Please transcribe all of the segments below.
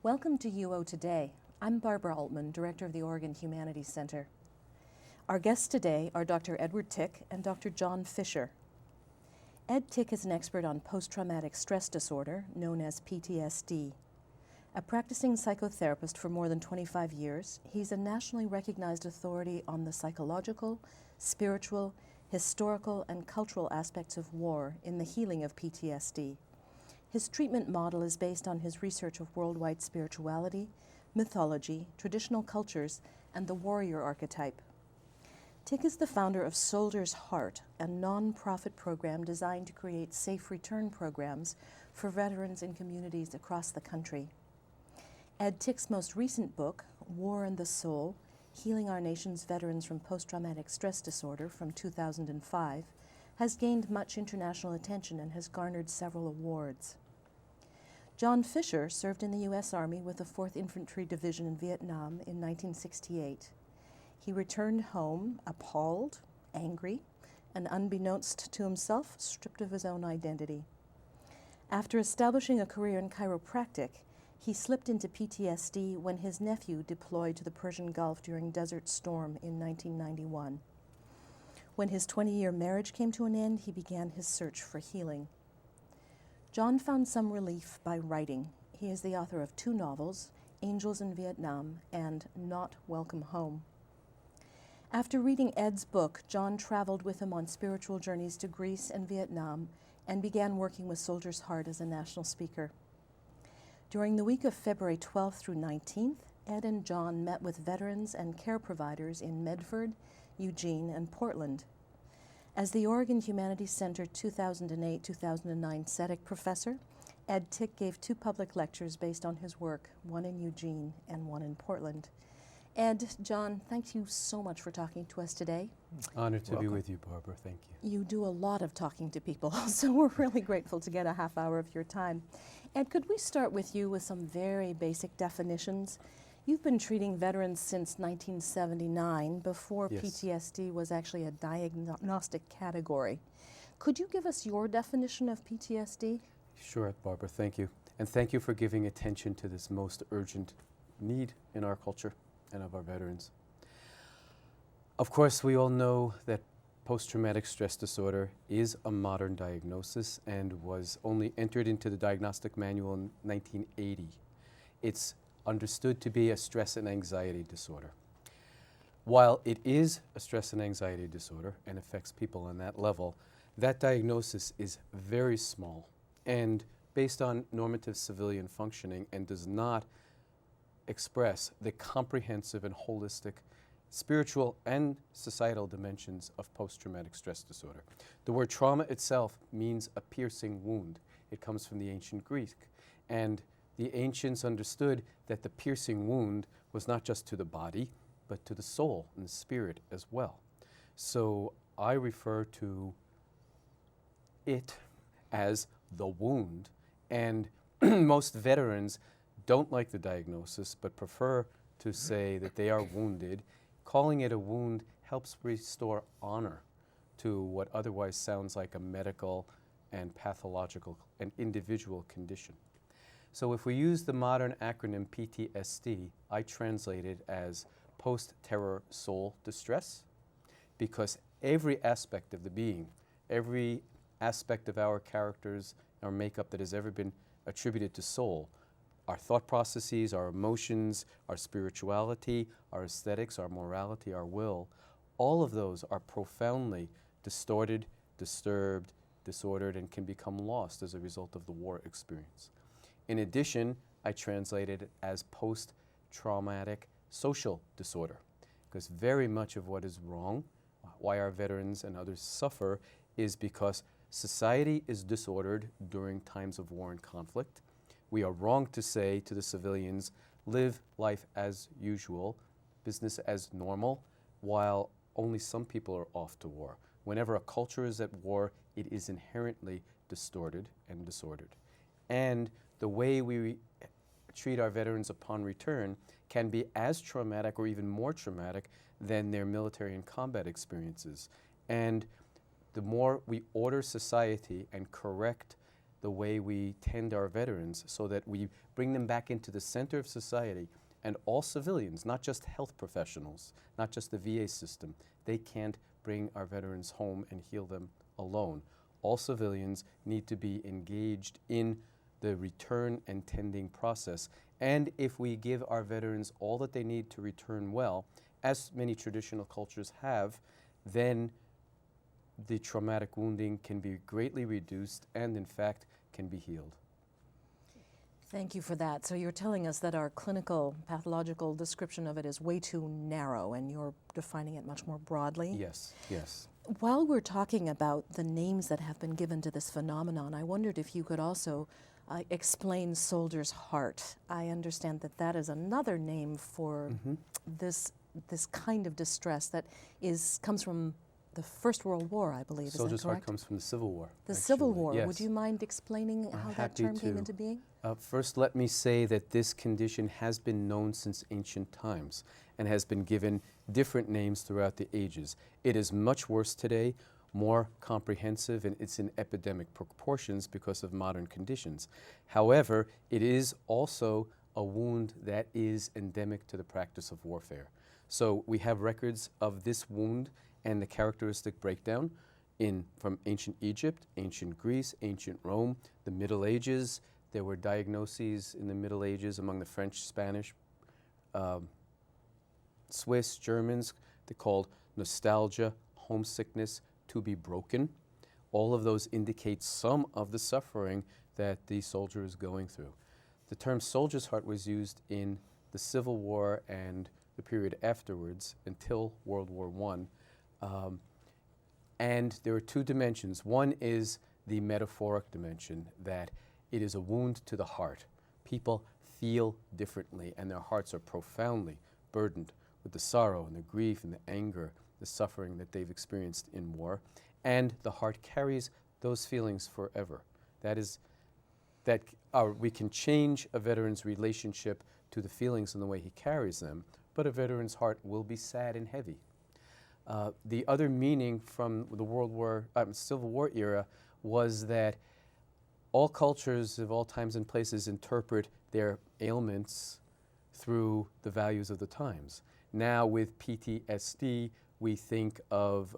Welcome to UO Today. I'm Barbara Altmann, Director of the Oregon Humanities Center. Our guests today are Dr. Edward Tick and Dr. John Fisher. Ed Tick is an expert on post-traumatic stress disorder, known as PTSD. A practicing psychotherapist for more than 25 years, he's a nationally recognized authority on the psychological, spiritual, historical, and cultural aspects of war in the healing of PTSD. His treatment model is based on his research of worldwide spirituality, mythology, traditional cultures, and the warrior archetype. Tick is the founder of Soldier's Heart, a non-profit program designed to create safe return programs for veterans in communities across the country. Ed Tick's most recent book, War and the Soul, Healing Our Nation's Veterans from Post-Traumatic Stress Disorder from 2005, has gained much international attention and has garnered several awards. John Fisher served in the U.S. Army with the 4th Infantry Division in Vietnam in 1968. He returned home appalled, angry, and unbeknownst to himself, stripped of his own identity. After establishing a career in chiropractic, he slipped into PTSD when his nephew deployed to the Persian Gulf during Desert Storm in 1991. When his 20-year marriage came to an end, he began his search for healing. John found some relief by writing. He is the author of 2 novels, Angels in Vietnam and Not Welcome Home. After reading Ed's book, John traveled with him on spiritual journeys to Greece and Vietnam and began working with Soldier's Heart as a national speaker. During the week of February 12th through 19th, Ed and John met with veterans and care providers in Medford, Eugene, and Portland. As the Oregon Humanities Center 2008-2009 SETIC professor, Ed Tick gave 2 public lectures based on his work, one in Eugene and one in Portland. Ed, John, thank you so much for talking to us today. Honored to be with you, Barbara. Thank you. You do a lot of talking to people, so we're really grateful to get a half hour of your time. Ed, could we start with you with some very basic definitions? You've been treating veterans since 1979, before Yes. PTSD was actually a diagnostic category. Could you give us your definition of PTSD? Sure, Barbara, thank you. And thank you for giving attention to this most urgent need in our culture and of our veterans. Of course, we all know that post-traumatic stress disorder is a modern diagnosis and was only entered into the diagnostic manual in 1980. It's understood to be a stress and anxiety disorder. While it is a stress and anxiety disorder and affects people on that level, that diagnosis is very small and based on normative civilian functioning and does not express the comprehensive and holistic spiritual and societal dimensions of post-traumatic stress disorder. The word trauma itself means a piercing wound. It comes from the ancient Greek, and the ancients understood that the piercing wound was not just to the body, but to the soul and the spirit as well. So I refer to it as the wound, and most veterans don't like the diagnosis, but prefer to say that they are wounded. Calling it a wound helps restore honor to what otherwise sounds like a medical and pathological and individual condition. So if we use the modern acronym PTSD, I translate it as post-terror soul distress, because every aspect of the being, every aspect of our characters, our makeup that has ever been attributed to soul, our thought processes, our emotions, our spirituality, our aesthetics, our morality, our will, all of those are profoundly distorted, disturbed, disordered, and can become lost as a result of the war experience. In addition, I translate it as post-traumatic social disorder, because very much of what is wrong, why our veterans and others suffer, is because society is disordered during times of war and conflict. We are wrong to say to the civilians, live life as usual, business as normal, while only some people are off to war. Whenever a culture is at war, it is inherently distorted and disordered. And the way we treat our veterans upon return can be as traumatic or even more traumatic than their military and combat experiences. And the more we order society and correct the way we tend our veterans so that we bring them back into the center of society. And all civilians, not just health professionals, not just the VA system, they can't bring our veterans home and heal them alone. All civilians need to be engaged in the return and tending process. And if we give our veterans all that they need to return well, as many traditional cultures have, then the traumatic wounding can be greatly reduced and, in fact, can be healed. Thank you for that. So you're telling us that our clinical pathological description of it is way too narrow, and you're defining it much more broadly? Yes, yes. While we're talking about the names that have been given to this phenomenon, I wondered if you could also explain soldier's heart. I understand that that is another name for this kind of distress that comes from the First World War, I believe. Soldier's is that correct? heart comes from the Civil War. The actually. Civil War. Yes. Would you mind explaining how that happy term came to. into being? First, let me say that this condition has been known since ancient times and has been given different names throughout the ages. It is much worse today, more comprehensive, and it's in epidemic proportions because of modern conditions. However, it is also a wound that is endemic to the practice of warfare. So we have records of this wound and the characteristic breakdown from ancient Egypt, ancient Greece, ancient Rome, the Middle Ages. There were diagnoses in the Middle Ages among the French, Spanish, Swiss, Germans. They're called nostalgia, homesickness, to be broken. All of those indicate some of the suffering that the soldier is going through. The term soldier's heart was used in the Civil War and the period afterwards until World War I. And there are two dimensions. One is the metaphoric dimension, that it is a wound to the heart. People feel differently, and their hearts are profoundly burdened with the sorrow and the grief and the anger, the suffering that they've experienced in war. And the heart carries those feelings forever. That is, we can change a veteran's relationship to the feelings and the way he carries them, but a veteran's heart will be sad and heavy. The other meaning from the Civil War era was that all cultures of all times and places interpret their ailments through the values of the times. Now with PTSD, we think of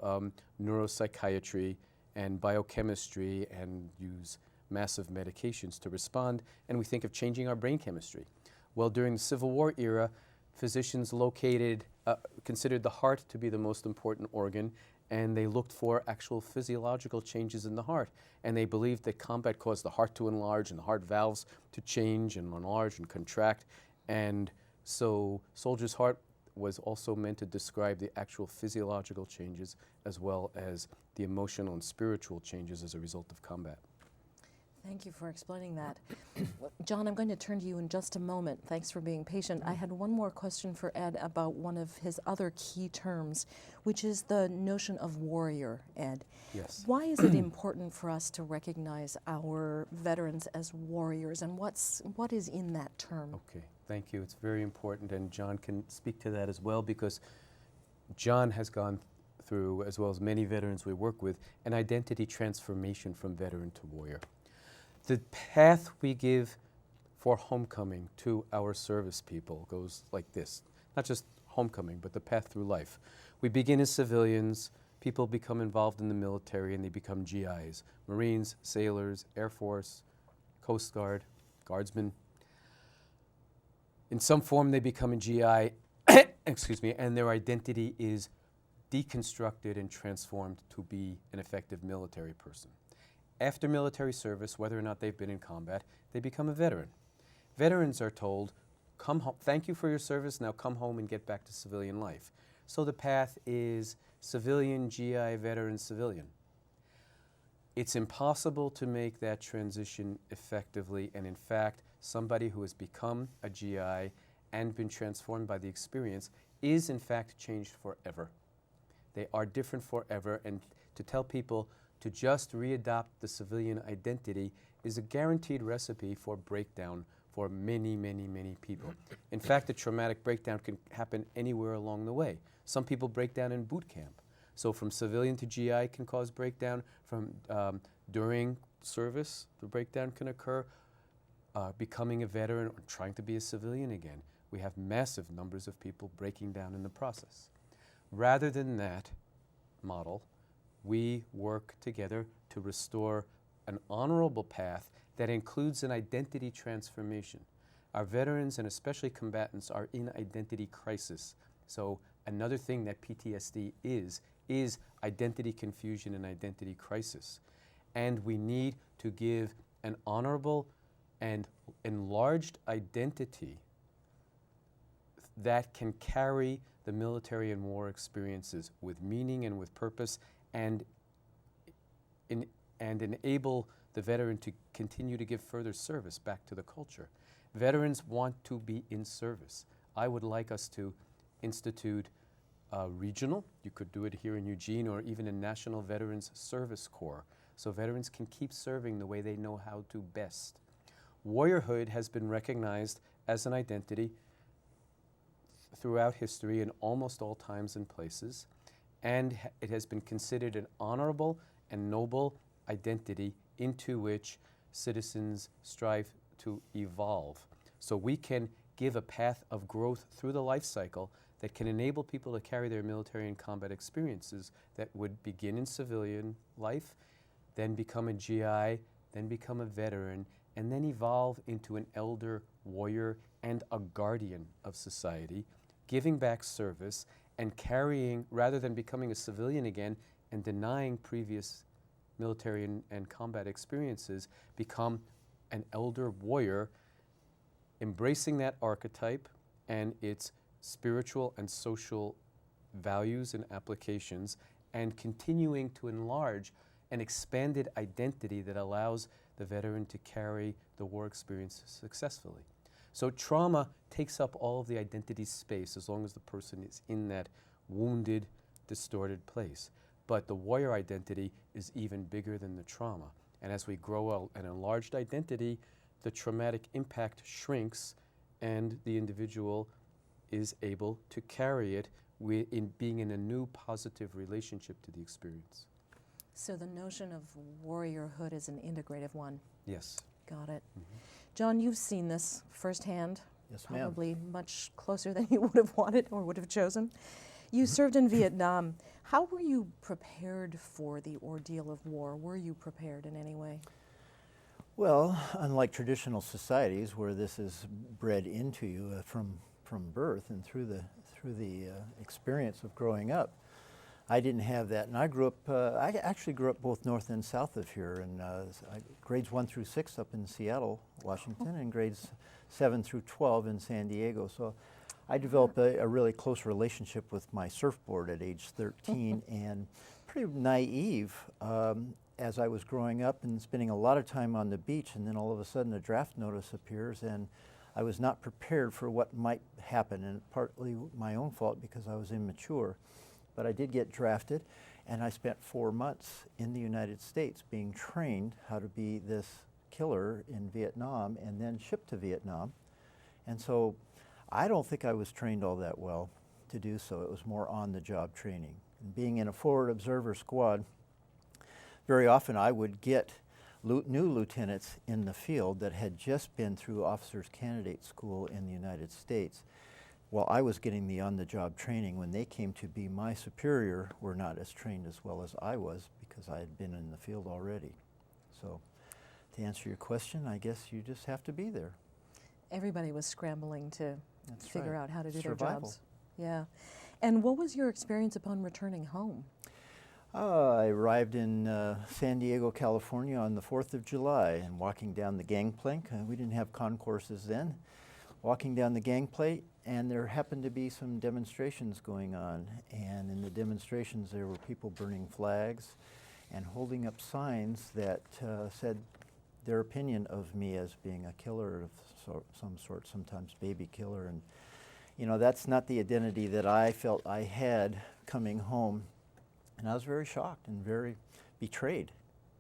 neuropsychiatry and biochemistry and use massive medications to respond, and we think of changing our brain chemistry. Well, during the Civil War era, physicians considered the heart to be the most important organ, and they looked for actual physiological changes in the heart. And they believed that combat caused the heart to enlarge and the heart valves to change and enlarge and contract. And so soldier's heart was also meant to describe the actual physiological changes as well as the emotional and spiritual changes as a result of combat. Thank you for explaining that. John, I'm going to turn to you in just a moment. Thanks for being patient. I had one more question for Ed about one of his other key terms, which is the notion of warrior, Ed. Yes. Why is it important for us to recognize our veterans as warriors, and what is in that term? Okay, thank you. It's very important, and John can speak to that as well, because John has gone through, as well as many veterans we work with, an identity transformation from veteran to warrior. The path we give for homecoming to our service people goes like this. Not just homecoming, but the path through life. We begin as civilians, people become involved in the military, and they become GIs, Marines, sailors, Air Force, Coast Guard, Guardsmen. In some form they become a GI, excuse me, and their identity is deconstructed and transformed to be an effective military person. After military service, whether or not they've been in combat, they become a veteran. Veterans are told, come home, thank you for your service, now come home and get back to civilian life. So the path is civilian, GI, veteran, civilian. It's impossible to make that transition effectively, and in fact, somebody who has become a GI and been transformed by the experience is in fact changed forever. They are different forever, and to tell people to just readopt the civilian identity is a guaranteed recipe for breakdown for many, many, many people. In fact, a traumatic breakdown can happen anywhere along the way. Some people break down in boot camp. So from civilian to GI can cause breakdown, from during service, the breakdown can occur. Becoming a veteran or trying to be a civilian again, we have massive numbers of people breaking down in the process. Rather than that model, we work together to restore an honorable path that includes an identity transformation. Our veterans and especially combatants are in identity crisis. So another thing that PTSD is identity confusion and identity crisis. And we need to give an honorable and enlarged identity that can carry the military and war experiences with meaning and with purpose, and enable the veteran to continue to give further service back to the culture. Veterans want to be in service. I would like us to institute regional, you could do it here in Eugene, or even a National Veterans Service Corps, so veterans can keep serving the way they know how to best. Warriorhood has been recognized as an identity throughout history in almost all times and places, and it has been considered an honorable and noble identity into which citizens strive to evolve. So we can give a path of growth through the life cycle that can enable people to carry their military and combat experiences that would begin in civilian life, then become a GI, then become a veteran, and then evolve into an elder warrior and a guardian of society, giving back service and carrying, rather than becoming a civilian again and denying previous military and combat experiences, become an elder warrior, embracing that archetype and its spiritual and social values and applications, and continuing to enlarge an expanded identity that allows the veteran to carry the war experience successfully. So trauma takes up all of the identity space as long as the person is in that wounded, distorted place. But the warrior identity is even bigger than the trauma. And as we grow an enlarged identity, the traumatic impact shrinks and the individual is able to carry it in being in a new positive relationship to the experience. So the notion of warriorhood is an integrative one. Yes. Got it. Mm-hmm. John, you've seen this firsthand. Yes, ma'am. Probably much closer than you would have wanted or would have chosen. You served in Vietnam. How were you prepared for the ordeal of war? Were you prepared in any way? Well, unlike traditional societies where this is bred into you from birth and through the experience of growing up, I didn't have that. And I grew up, I actually grew up both north and south of here, and grades 1 through 6 up in Seattle, Washington, and grades 7 through 12 in San Diego. So I developed a really close relationship with my surfboard at age 13 and pretty naive as I was growing up and spending a lot of time on the beach, and then all of a sudden a draft notice appears, and I was not prepared for what might happen, and partly my own fault because I was immature. But I did get drafted, and I spent 4 months in the United States being trained how to be this killer in Vietnam and then shipped to Vietnam. And so I don't think I was trained all that well to do so. It was more on-the-job training. And being in a forward observer squad, very often I would get new lieutenants in the field that had just been through officers candidate school in the United States. While I was getting the on-the-job training, when they came to be my superior, were not as trained as well as I was because I had been in the field already. So to answer your question, I guess you just have to be there. Everybody was scrambling to figure out how to do Survival. their jobs. Yeah. And what was your experience upon returning home? I arrived in San Diego, California on the 4th of July, and walking down the gangplank, we didn't have concourses then, walking down the gangplank, and there happened to be some demonstrations going on. And in the demonstrations, there were people burning flags and holding up signs that said their opinion of me as being a killer of some sort, sometimes baby killer. And, you know, that's not the identity that I felt I had coming home. And I was very shocked and very betrayed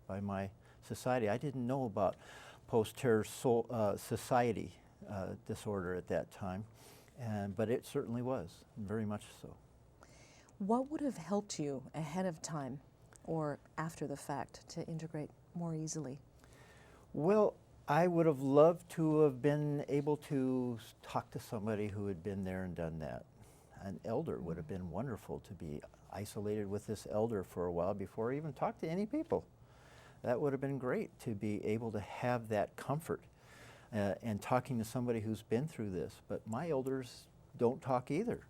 by my society. I didn't know about post-terror society disorder at that time, but it certainly was, very much so. What would have helped you ahead of time or after the fact to integrate more easily? Well, I would have loved to have been able to talk to somebody who had been there and done that. An elder would have been wonderful, to be isolated with this elder for a while before I even talked to any people. That would have been great, to be able to have that comfort and talking to somebody who's been through this. But my elders don't talk either.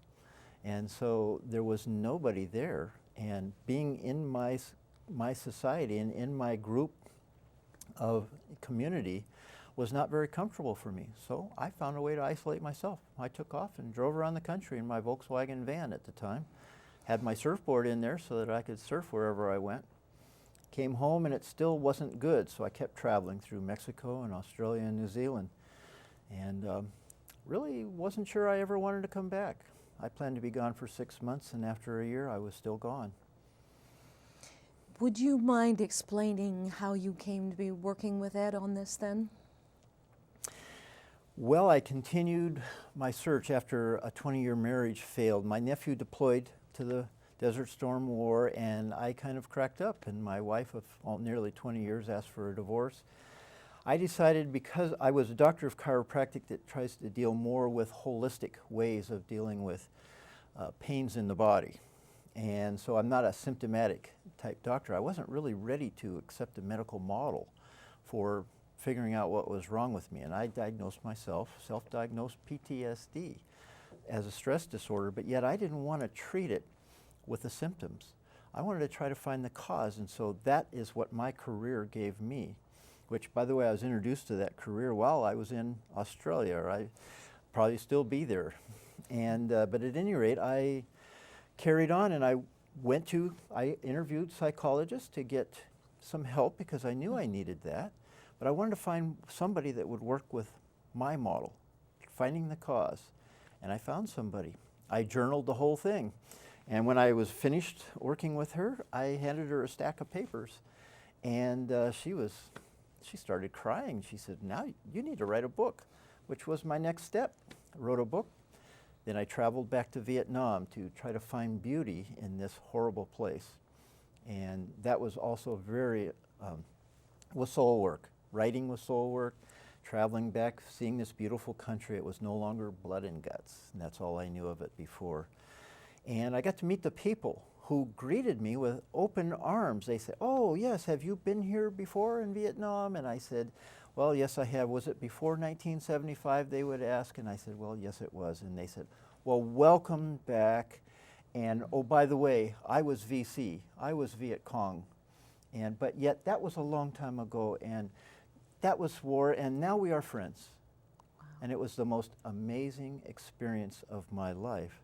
And so there was nobody there. And being in my society and in my group of community was not very comfortable for me. So I found a way to isolate myself. I took off and drove around the country in my Volkswagen van at the time. Had my surfboard in there so that I could surf wherever I went. Came home and it still wasn't good, so I kept traveling through Mexico and Australia and New Zealand. And really wasn't sure I ever wanted to come back. I planned to be gone for 6 months, and after a year I was still gone. Would you mind explaining how you came to be working with Ed on this then? Well, I continued my search after a 20-year marriage failed. My nephew deployed to the Desert Storm War, and I kind of cracked up, and my wife of nearly 20 years asked for a divorce. I decided, because I was a doctor of chiropractic that tries to deal more with holistic ways of dealing with pains in the body. And so I'm not a symptomatic type doctor. I wasn't really ready to accept a medical model for figuring out what was wrong with me. And I diagnosed myself, self-diagnosed PTSD as a stress disorder, but yet I didn't want to treat it with the symptoms. I wanted to try to find the cause, and so that is what my career gave me, which, by the way, I was introduced to that career while I was in Australia, or I'd probably still be there. And, but at any rate, I carried on, and I interviewed psychologists to get some help because I knew I needed that, but I wanted to find somebody that would work with my model, finding the cause, and I found somebody. I journaled the whole thing, and when I was finished working with her, I handed her a stack of papers, and she started crying. She said, "Now you need to write a book," which was my next step. I wrote a book. Then I traveled back to Vietnam to try to find beauty in this horrible place. And that was also very, was soul work. Writing was soul work. Traveling back, seeing this beautiful country, it was no longer blood and guts. And that's all I knew of it before. And I got to meet the people who greeted me with open arms. They said, "Oh, yes, have you been here before in Vietnam?" And I said, "Well, yes, I have." "Was it before 1975, they would ask? And I said, "Well, yes, it was." And they said, "Well, welcome back. And oh, by the way, I was VC. I was Viet Cong. But yet that was a long time ago, and that was war, and now we are friends." Wow. And it was the most amazing experience of my life,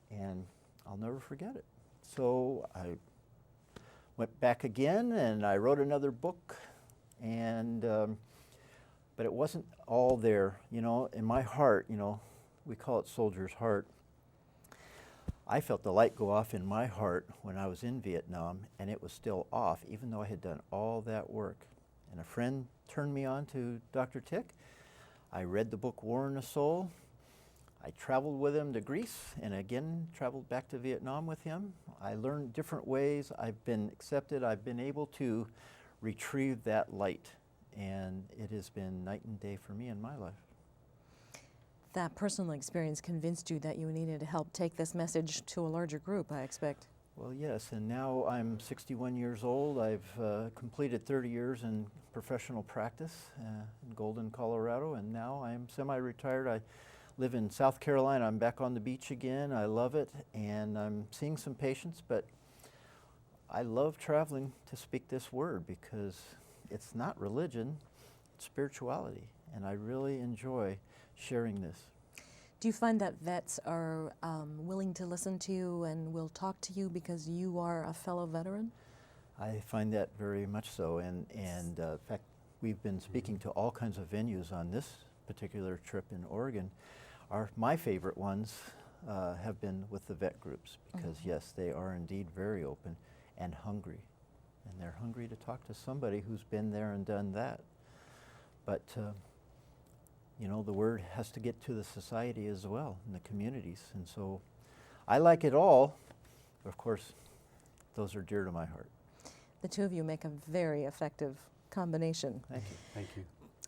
and I'll never forget it. So I went back again, and I wrote another book, and but it wasn't all there, you know, in my heart, you know, we call it soldier's heart. I felt the light go off in my heart when I was in Vietnam, and it was still off, even though I had done all that work. And a friend turned me on to Dr. Tick. I read the book War in the Soul. I traveled with him to Greece, and again traveled back to Vietnam with him. I learned different ways. I've been accepted. I've been able to retrieve that light. And it has been night and day for me in my life. That personal experience convinced you that you needed to help take this message to a larger group, I expect. Well, yes, and now I'm 61 years old. I've completed 30 years in professional practice in Golden, Colorado, and now I'm semi-retired. I live in South Carolina. I'm back on the beach again. I love it, and I'm seeing some patients, but I love traveling to speak this word because it's not religion, it's spirituality, and I really enjoy sharing this. Do you find that vets are willing to listen to you and will talk to you because you are a fellow veteran? I find that very much so, and in fact, we've been speaking to all kinds of venues on this particular trip in Oregon. My favorite ones have been with the vet groups because, yes, they are indeed very open and hungry. And they're hungry to talk to somebody who's been there and done that. But, you know, the word has to get to the society as well, and the communities. And so I like it all, but of course, those are dear to my heart. The two of you make a very effective combination. Thank you. Thank you.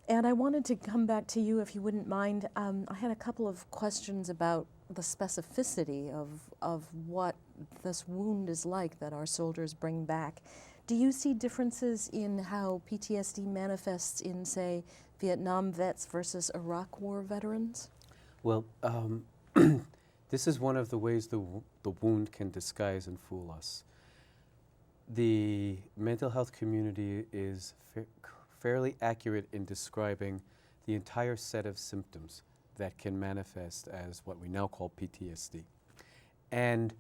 And I wanted to come back to you, if you wouldn't mind. I had a couple of questions about the specificity of what this wound is like that our soldiers bring back. Do you see differences in how PTSD manifests in, say, Vietnam vets versus Iraq War veterans? Well, this is one of the ways the wound can disguise and fool us. The mental health community is fairly accurate in describing the entire set of symptoms that can manifest as what we now call PTSD. And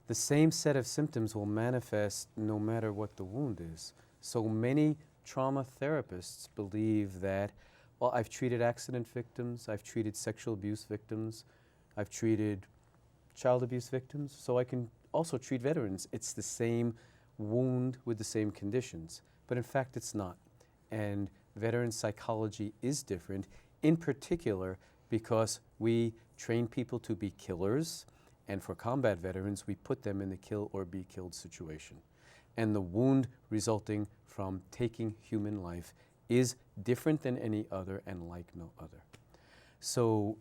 the same set of symptoms will manifest no matter what the wound is. So many trauma therapists believe that, well, I've treated accident victims, I've treated sexual abuse victims, I've treated child abuse victims, so I can also treat veterans. It's the same wound with the same conditions. But in fact, it's not. And veteran psychology is different, in particular because we train people to be killers, and for combat veterans, we put them in the kill or be killed situation. And the wound resulting from taking human life is different than any other and like no other. So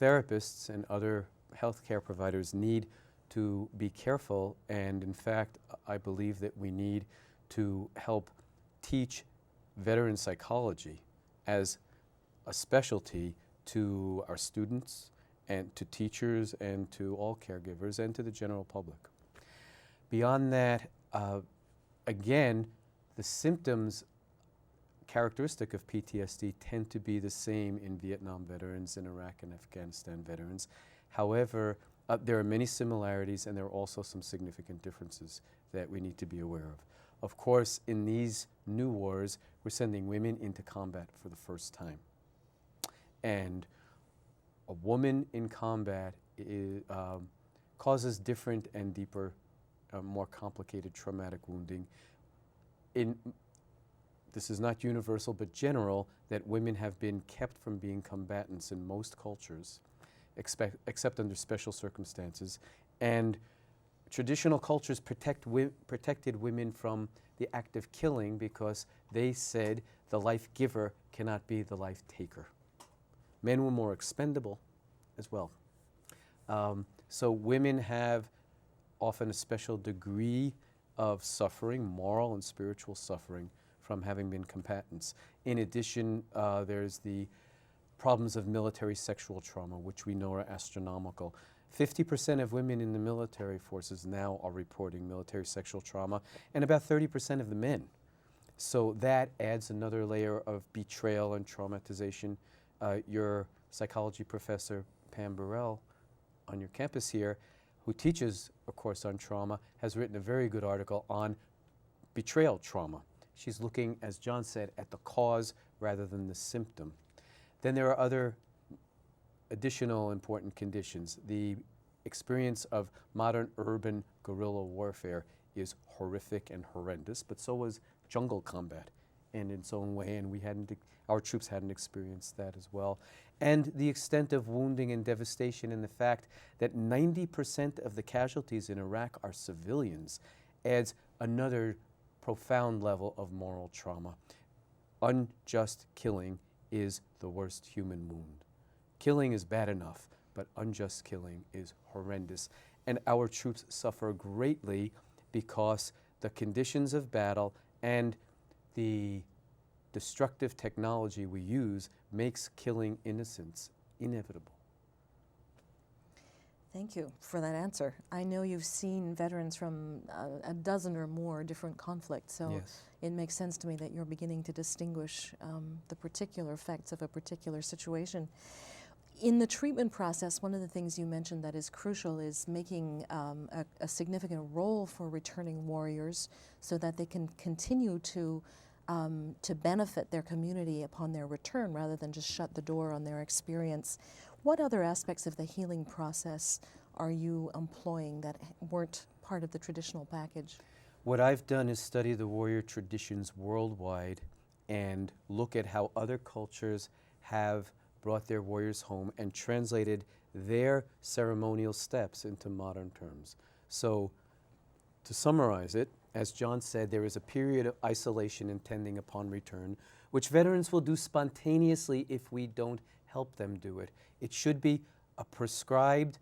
therapists and other healthcare providers need to be careful, and in fact, I believe that we need to help teach veteran psychology as a specialty to our students and to teachers and to all caregivers and to the general public. Beyond that, again, the symptoms characteristic of PTSD tend to be the same in Vietnam veterans, in Iraq and Afghanistan veterans. However, there are many similarities and there are also some significant differences that we need to be aware of. Of course, in these new wars, we're sending women into combat for the first time. And a woman in combat causes different and deeper, more complicated traumatic wounding. This is not universal, but general, that women have been kept from being combatants in most cultures, except under special circumstances. And traditional cultures protected women from the act of killing because they said the life giver cannot be the life taker. Men were more expendable as well. So women have often a special degree of suffering, moral and spiritual suffering, from having been combatants. In addition, there's the problems of military sexual trauma, which we know are astronomical. 50% of women in the military forces now are reporting military sexual trauma, and about 30% of the men. So that adds another layer of betrayal and traumatization. Your psychology professor, Pam Burrell, on your campus here, who teaches a course on trauma, has written a very good article on betrayal trauma. She's looking, as John said, at the cause rather than the symptom. Then there are other additional important conditions. The experience of modern urban guerrilla warfare is horrific and horrendous, but so was jungle combat in its own way, and our troops hadn't experienced that as well. And the extent of wounding and devastation, and the fact that 90% of the casualties in Iraq are civilians, adds another profound level of moral trauma. Unjust killing is the worst human wound. Killing is bad enough, but unjust killing is horrendous. And our troops suffer greatly because the conditions of battle and the destructive technology we use makes killing innocents inevitable. Thank you for that answer. I know you've seen veterans from a dozen or more different conflicts, so Yes. it makes sense to me that you're beginning to distinguish the particular effects of a particular situation. In the treatment process, one of the things you mentioned that is crucial is making a significant role for returning warriors so that they can continue to benefit their community upon their return rather than just shut the door on their experience. What other aspects of the healing process are you employing that weren't part of the traditional package? What I've done is study the warrior traditions worldwide and look at how other cultures have brought their warriors home and translated their ceremonial steps into modern terms. So, to summarize it, as John said, there is a period of isolation intending upon return, which veterans will do spontaneously if we don't help them do it. It should be a prescribed,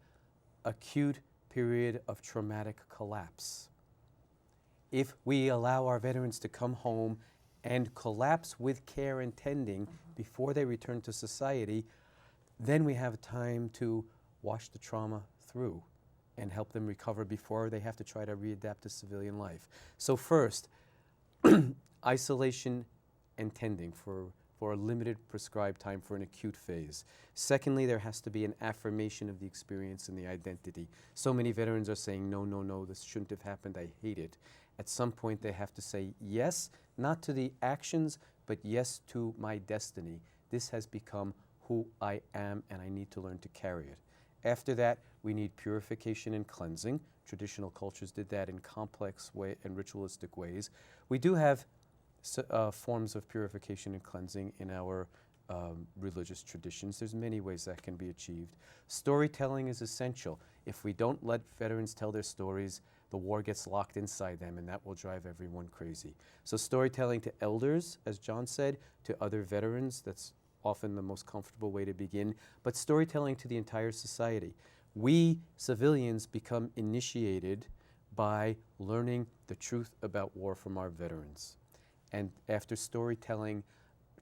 acute period of traumatic collapse. If we allow our veterans to come home and collapse with care and tending before they return to society, then we have time to wash the trauma through and help them recover before they have to try to readapt to civilian life. So first, isolation and tending for a limited prescribed time for an acute phase. Secondly, there has to be an affirmation of the experience and the identity. So many veterans are saying, no, no, no, this shouldn't have happened, I hate it. At some point they have to say yes, not to the actions, but yes to my destiny. This has become who I am and I need to learn to carry it. After that, we need purification and cleansing. Traditional cultures did that in complex way and ritualistic ways. We do have forms of purification and cleansing in our religious traditions. There's many ways that can be achieved. Storytelling is essential. If we don't let veterans tell their stories, the war gets locked inside them, and that will drive everyone crazy. So storytelling to elders, as John said, to other veterans, that's often the most comfortable way to begin, but storytelling to the entire society. We civilians become initiated by learning the truth about war from our veterans. And after storytelling,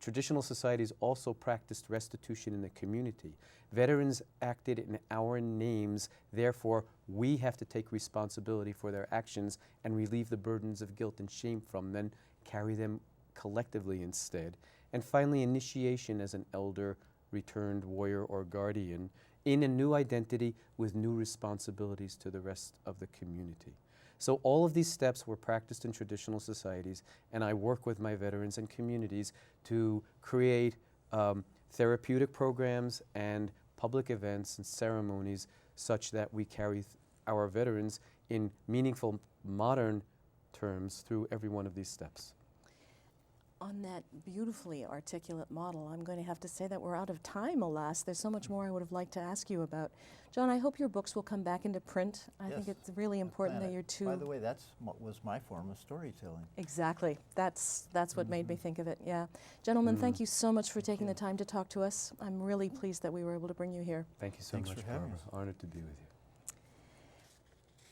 traditional societies also practiced restitution in the community. Veterans acted in our names, therefore we have to take responsibility for their actions and relieve the burdens of guilt and shame from them, carry them collectively instead. And finally, initiation as an elder, returned warrior or guardian in a new identity with new responsibilities to the rest of the community. So all of these steps were practiced in traditional societies, and I work with my veterans and communities to create therapeutic programs and public events and ceremonies such that we carry our veterans in meaningful modern terms through every one of these steps. On that beautifully articulate model, I'm going to have to say that we're out of time, alas. There's so much more I would have liked to ask you about. John, I hope your books will come back into print. I think it's really important that you're By the way, that's what was my form of storytelling. Exactly. That's what made me think of it, yeah. Gentlemen, thank you so much for taking the time to talk to us. I'm really pleased that we were able to bring you here. Thank you so much, Barbara. Honored to be with you.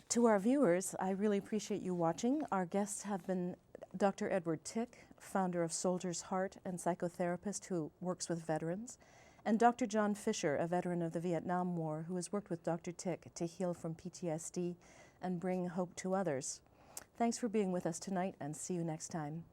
To our viewers, I really appreciate you watching. Our guests have been Dr. Edward Tick, founder of Soldier's Heart and psychotherapist who works with veterans, and Dr. John Fisher, a veteran of the Vietnam War who has worked with Dr. Tick to heal from PTSD and bring hope to others. Thanks for being with us tonight, and see you next time.